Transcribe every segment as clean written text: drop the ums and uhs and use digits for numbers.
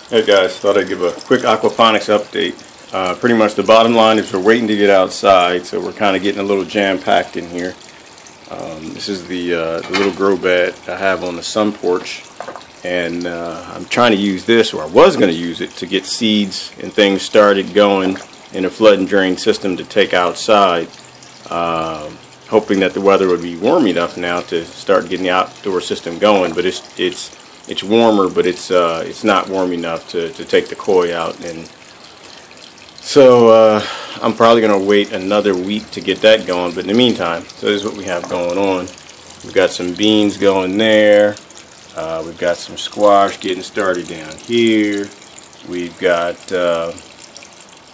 Hey guys, thought I'd give a quick aquaponics update. Pretty much the bottom line is we're waiting to get outside, so we're kind of getting a little jam-packed in here. This is the little grow bed I have on the sun porch, and I'm trying to use this, or I was going to use it, to get seeds and things started going in a flood and drain system to take outside. Hoping that the weather would be warm enough now to start getting the outdoor system going, but it's warmer, but it's not warm enough to take the koi out, and so I'm probably going to wait another week to get that going. But in the meantime, so this is what we have going on. We've got some beans going there. We've got some squash getting started down here. We've got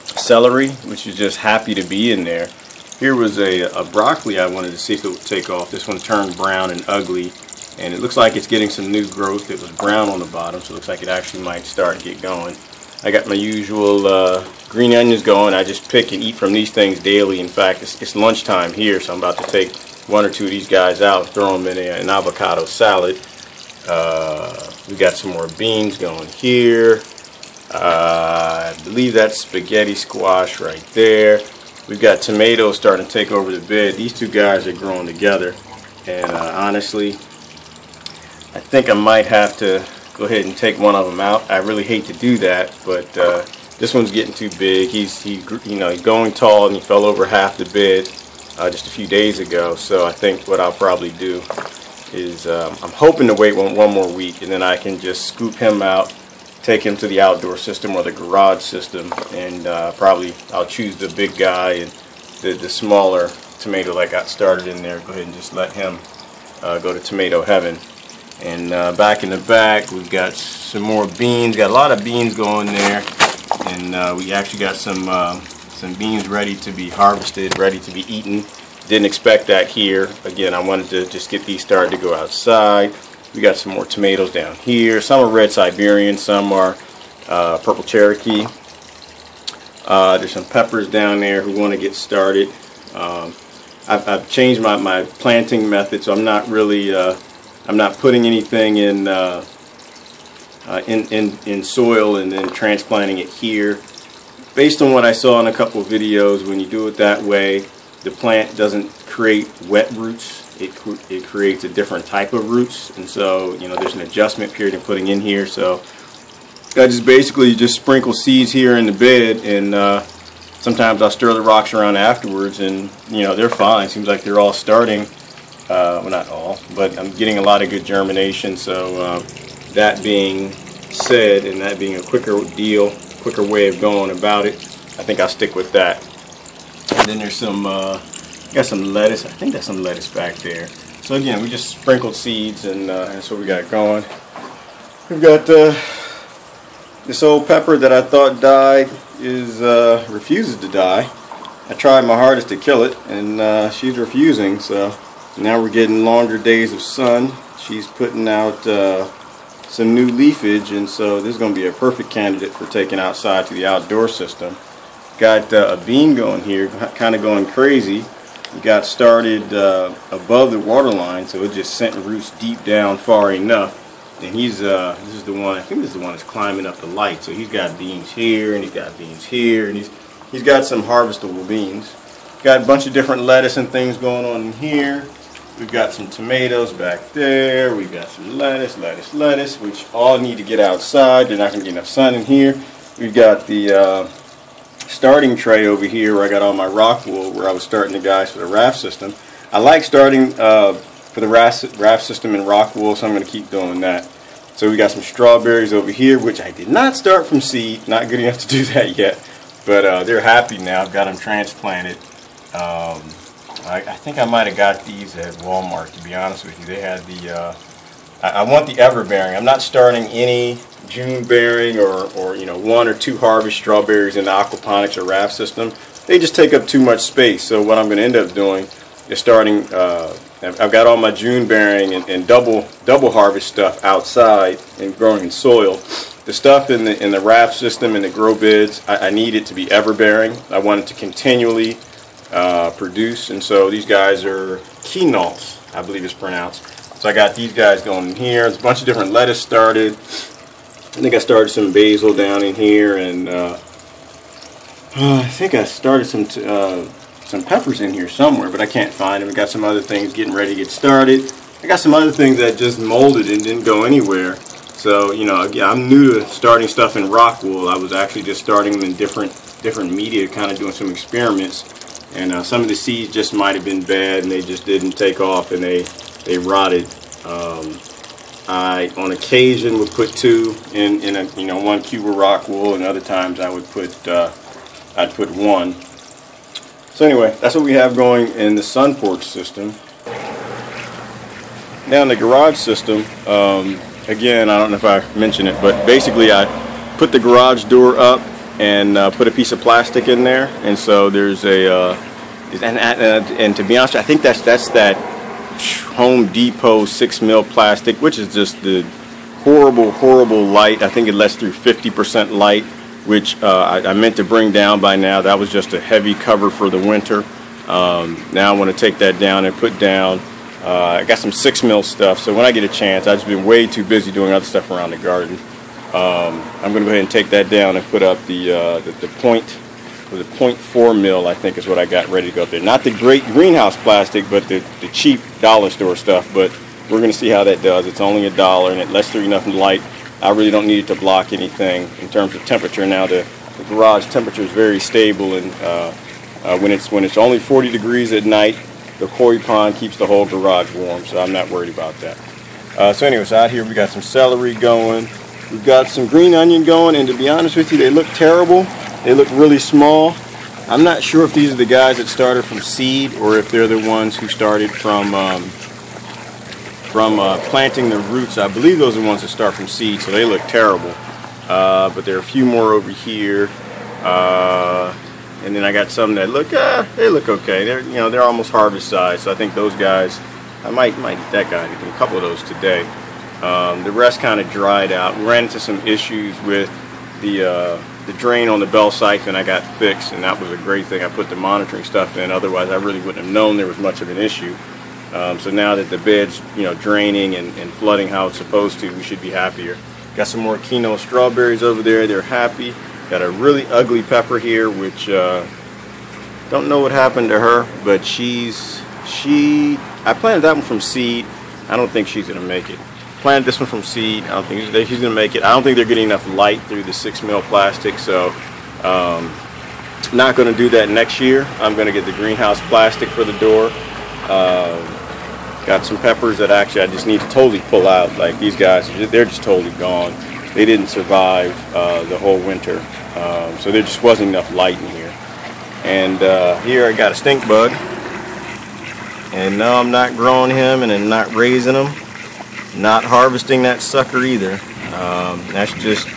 celery, which is just happy to be in there. Here was a broccoli I wanted to see if it would take off. This one turned brown and ugly, and it looks like it's getting some new growth. It was brown on the bottom, so it looks like it actually might start to get going. I got my usual green onions going. I just pick and eat from these things daily. In fact, it's lunchtime here, so I'm about to take one or two of these guys out and throw them in an avocado salad. We got some more beans going here. I believe that's spaghetti squash right there. We've got tomatoes starting to take over the bed. These two guys are growing together, and honestly, I think I might have to go ahead and take one of them out. I really hate to do that, but this one's getting too big. He's going tall, and he fell over half the bed just a few days ago. So I think what I'll probably do is I'm hoping to wait one more week, and then I can just scoop him out, take him to the outdoor system or the garage system, and probably I'll choose the big guy, and the smaller tomato that got started in there, go ahead and just let him go to tomato heaven. And back in the back, we've got some more beans. Got a lot of beans going there, and we actually got some beans ready to be harvested, ready to be eaten. Didn't expect that here. Again, I wanted to just get these started to go outside. We got some more tomatoes down here. Some are red Siberian, some are purple Cherokee. There's some peppers down there who want to get started. I've changed my planting method, so I'm not really I'm not putting anything in soil and then transplanting it here. Based on what I saw in a couple of videos, when you do it that way, the plant doesn't create wet roots. It creates a different type of roots, and so there's an adjustment period in putting in here. So I just basically just sprinkle seeds here in the bed, and sometimes I'll stir the rocks around afterwards, and they're fine. It seems like they're all starting. Well, not all, but I'm getting a lot of good germination. So that being said, and that being a quicker way of going about it, I think I'll stick with that. And then there's some, got some lettuce. I think that's some lettuce back there. So again, we just sprinkled seeds, and that's what we got going. We've got this old pepper that I thought died refuses to die. I tried my hardest to kill it, and she's refusing. So now we're getting longer days of sun. She's putting out some new leafage, and so this is going to be a perfect candidate for taking outside to the outdoor system. Got a bean going here, kind of going crazy. We got started above the water line, so it just sent roots deep down far enough. And this is the one, I think this is the one that's climbing up the light. So he's got beans here, and he's got beans here, and he's got some harvestable beans. Got a bunch of different lettuce and things going on in here. We've got some tomatoes back there. We've got some lettuce, which all need to get outside. They're not going to get enough sun in here. We've got the starting tray over here where I got all my rock wool, where I was starting the guys for the raft system. I like starting for the raft system in rock wool, so I'm going to keep doing that. So we got some strawberries over here, which I did not start from seed. Not good enough to do that yet, but they're happy now. I've got them transplanted. I think I might have got these at Walmart, to be honest with you. They had the I want the ever-bearing. I'm not starting any June-bearing or one or two harvest strawberries in the aquaponics or raft system. They just take up too much space. So what I'm going to end up doing is starting. I've got all my June-bearing and double harvest stuff outside and growing in soil. The stuff in the raft system and the grow beds, I need it to be ever-bearing. I want it to continually produce, and so these guys are quinoals, I believe it's pronounced. So I got these guys going in here. There's a bunch of different lettuce started. I think I started some basil down in here, and I think I started some peppers in here somewhere, but I can't find them. We got some other things getting ready to get started. I got some other things that just molded and didn't go anywhere. So, you know, again, I'm new to starting stuff in rock wool. I was actually just starting them in different media, kind of doing some experiments. And some of the seeds just might have been bad, and they just didn't take off, and they rotted. I, on occasion, would put 2 in a, you know, 1 cube of rock wool, and other times I would put I'd put 1. So anyway, that's what we have going in the sun porch system. Now in the garage system, again, I don't know if I mentioned it, but basically I put the garage door up and put a piece of plastic in there, and so there's a and to be honest, I think that's that Home Depot 6mm plastic, which is just the horrible light. I think it lets through 50% light, which I meant to bring down by now. That was just a heavy cover for the winter. Now I want to take that down and put down. I got some 6mm stuff, so when I get a chance, I've just been way too busy doing other stuff around the garden. I'm going to go ahead and take that down and put up the 0.4mm, I think is what I got ready to go up there. Not the great greenhouse plastic, but the cheap dollar store stuff. But we're going to see how that does. It's only $1 and it lets through enough light. I really don't need it to block anything in terms of temperature. Now the garage temperature is very stable, and when it's only 40 degrees at night, the koi pond keeps the whole garage warm, so I'm not worried about that. So anyways, out here we got some celery going. We've got some green onion going, and to be honest with you, they look terrible. They look really small. I'm not sure if these are the guys that started from seed or if they're the ones who started from planting the roots. I believe those are the ones that start from seed, so they look terrible. But there are a few more over here. And then I got some that look, they look okay. They're almost harvest size, so I think those guys, I might eat that guy. I did a couple of those today. The rest kind of dried out. We ran into some issues with the drain on the bell siphon. I got fixed, and that was a great thing. I put the monitoring stuff in. Otherwise, I really wouldn't have known there was much of an issue. So now that the bed's draining and flooding how it's supposed to, we should be happier. Got some more Kino strawberries over there. They're happy. Got a really ugly pepper here, which don't know what happened to her, but I planted that one from seed. I don't think she's gonna make it. Planted this one from seed. I don't think she's gonna make it. I don't think they're getting enough light through the 6mm plastic, so not gonna do that next year. I'm gonna get the greenhouse plastic for the door. Got some peppers that actually I just need to totally pull out. Like these guys, they're just totally gone. They didn't survive the whole winter, so there just wasn't enough light in here. And here I got a stink bug, and no, I'm not growing him, and I'm not raising him, not harvesting that sucker either. That's just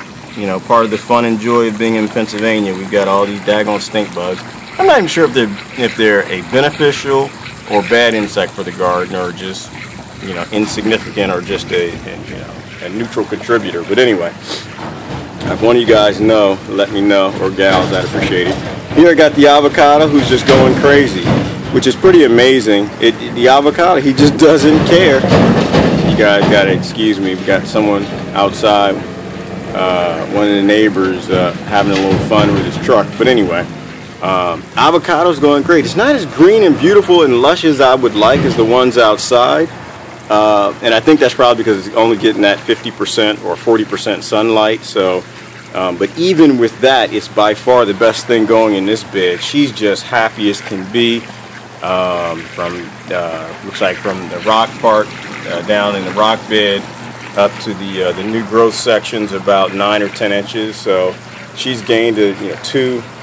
part of the fun and joy of being in Pennsylvania. We've got all these daggone stink bugs. I'm not even sure if they're a beneficial or bad insect for the garden, or just insignificant, or just a neutral contributor. But anyway, if one of you guys know, let me know, or gals, I'd appreciate it. Here I got the avocado, who's just going crazy, which is pretty amazing. The avocado, he just doesn't care. You guys gotta excuse me, we got someone outside, one of the neighbors having a little fun with his truck. But anyway, avocado's going great. It's not as green and beautiful and lush as I would like as the ones outside. And I think that's probably because it's only getting that 50% or 40% sunlight. So, but even with that, it's by far the best thing going in this bed. She's just happy as can be. Looks like from the rock part down in the rock bed up to the new growth sections, about 9 or 10 inches. So she's gained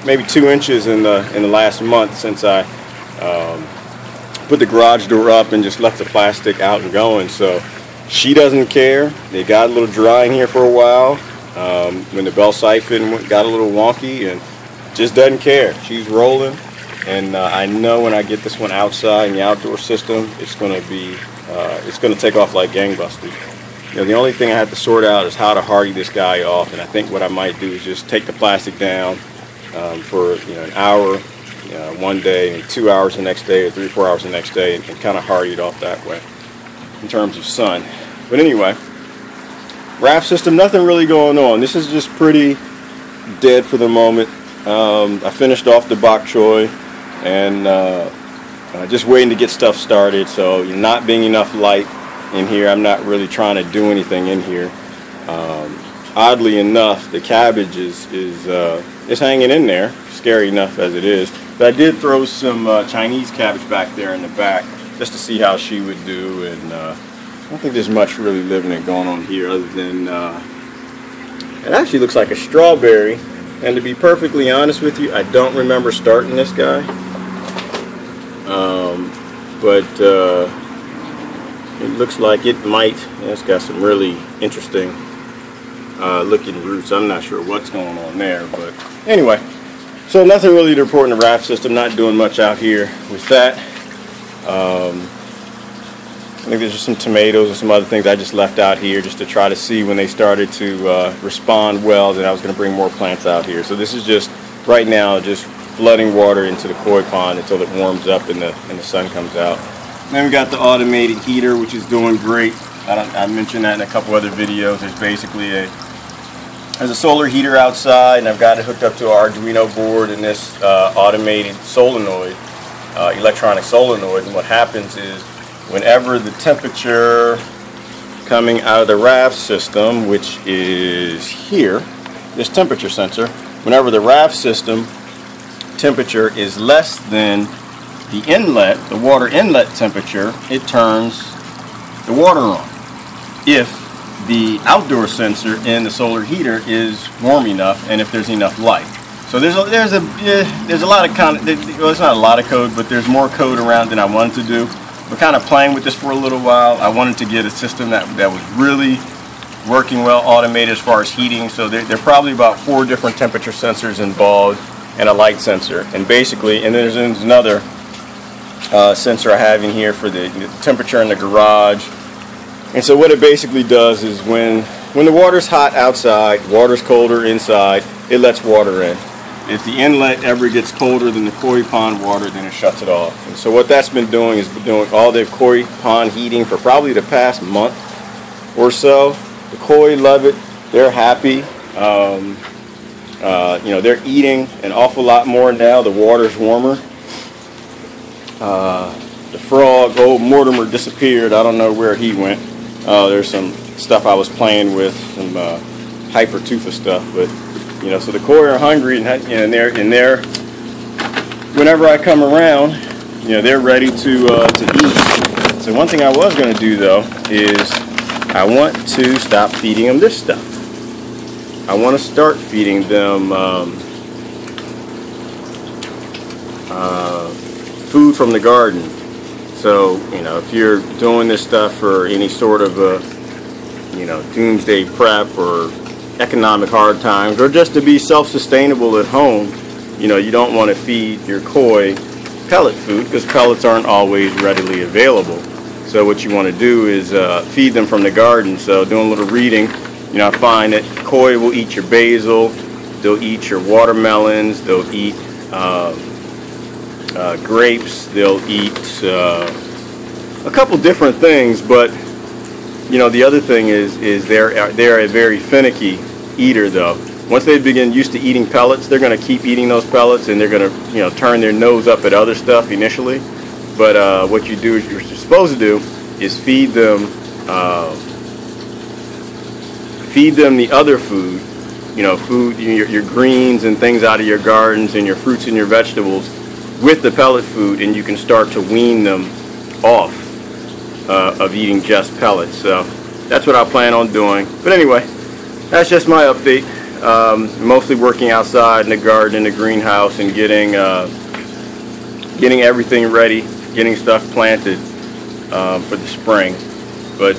maybe 2 inches in the last month since I put the garage door up and just left the plastic out and going. So she doesn't care. They got a little dry in here for a while when the bell siphon got a little wonky, and just doesn't care. She's rolling, and I know when I get this one outside in the outdoor system, it's going to take off like gangbusters. The only thing I have to sort out is how to hardy this guy off, and I think what I might do is just take the plastic down for an hour one day, and 2 hours the next day, or 3 or 4 hours the next day, and kind of hardy it off that way in terms of sun. But anyway, raft system, nothing really going on. This is just pretty dead for the moment. I finished off the bok choy and just waiting to get stuff started. So not being enough light in here, I'm not really trying to do anything in here. Oddly enough, the cabbage is hanging in there, scary enough as it is. But I did throw some Chinese cabbage back there in the back just to see how she would do, and I don't think there's much really living and going on here other than it actually looks like a strawberry. And to be perfectly honest with you, I don't remember starting this guy, but it looks like it might. It's got some really interesting looking roots. I'm not sure what's going on there, but anyway, so nothing really to report in the raft system. Not doing much out here with that. I think there's just some tomatoes and some other things I just left out here just to try to see when they started to respond well that I was going to bring more plants out here. So this is just right now just flooding water into the koi pond until it warms up and the sun comes out. Then we got the automated heater, which is doing great. I mentioned that in a couple other videos. There's basically there's a solar heater outside, and I've got it hooked up to our Arduino board in this automated solenoid, electronic solenoid. And what happens is whenever the temperature coming out of the raft system, which is here, this temperature sensor, whenever the raft system temperature is less than the inlet, the water inlet temperature, it turns the water on. If the outdoor sensor in the solar heater is warm enough and if there's enough light. So there's a lot of well, it's not a lot of code, but there's more code around than I wanted to do. We're kind of playing with this for a little while. I wanted to get a system that was really working well, automated as far as heating. So there are probably about 4 different temperature sensors involved and a light sensor. And basically, and there's another sensor I have in here for the temperature in the garage. And so what it basically does is when the water's hot outside, water's colder inside, it lets water in. If the inlet ever gets colder than the koi pond water, then it shuts it off. And so what that's been doing is doing all the koi pond heating for probably the past month or so. The koi love it. They're happy. They're eating an awful lot more now. The water's warmer. The frog, old Mortimer, disappeared. I don't know where he went. There's some stuff I was playing with, some hypertufa stuff, but so the koi are hungry, and they're whenever I come around, they're ready to eat. So one thing I was going to do though is I want to stop feeding them this stuff. I want to start feeding them food from the garden. So if you're doing this stuff for any sort of doomsday prep or economic hard times, or just to be self-sustainable at home, you don't want to feed your koi pellet food because pellets aren't always readily available. So what you want to do is feed them from the garden. So doing a little reading, I find that koi will eat your basil, they'll eat your watermelons, they'll eat grapes, they'll eat a couple different things, but the other thing is they're a very finicky eater though. Once they begin used to eating pellets, they're going to keep eating those pellets, and they're going to turn their nose up at other stuff initially. But what you're supposed to do is feed them the other food, your greens and things out of your gardens and your fruits and your vegetables with the pellet food, and you can start to wean them off of eating just pellets. So that's what I plan on doing. But anyway, that's just my update. Mostly working outside in the garden, in the greenhouse, and getting everything ready, getting stuff planted for the spring. But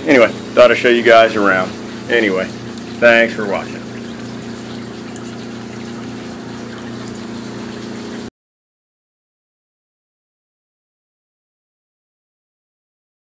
anyway, thought I'd show you guys around. Anyway, thanks for watching.